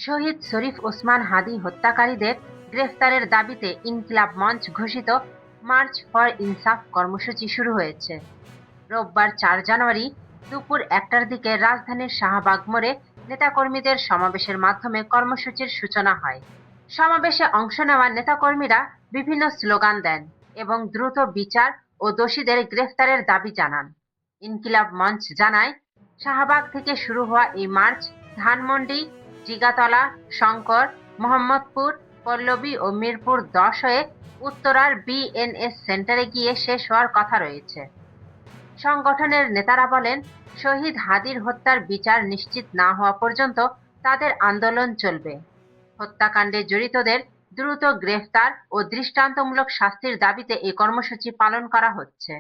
শহীদ শরীফ ওসমান হাদী হত্যাকারীদের গ্রেফতারের দাবিতে ইনকিলাব মঞ্চ ঘোষিত মার্চ ফর ইনসাফ কর্মসূচি শুরু হয়েছে। রোববার ৪ জানুয়ারি দুপুর ১টার দিকে রাজধানীর শাহবাগ মোড়ে নেতাকর্মীদের সমাবেশের মাধ্যমে কর্মসূচির সূচনা হয়। সমাবেশে অংশ নেওয়া নেতাকর্মীরা বিভিন্ন স্লোগান দেন এবং দ্রুত বিচার ও দোষীদের গ্রেফতারের দাবি জানান। ইনকিলাব মঞ্চ জানায়, শাহবাগ থেকে শুরু হওয়া এই মার্চ ধানমন্ডি, জিগাতলা, শঙ্কর, মোহাম্মদপুর, পল্লবী ও মিরপুর ১০ হয়ে উত্তরার বিএনএস সেন্টারে গিয়ে শেষ হওয়ার কথা রয়েছে। সংগঠনের নেতারা বলেন, শহীদ হাদীর হত্যার বিচার নিশ্চিত না হওয়া পর্যন্ত তাদের আন্দোলন চলবে। হত্যাকাণ্ডে জড়িতদের দ্রুত গ্রেফতার ও দৃষ্টান্তমূলক শাস্তির দাবিতে এই কর্মসূচি পালন করা হচ্ছে।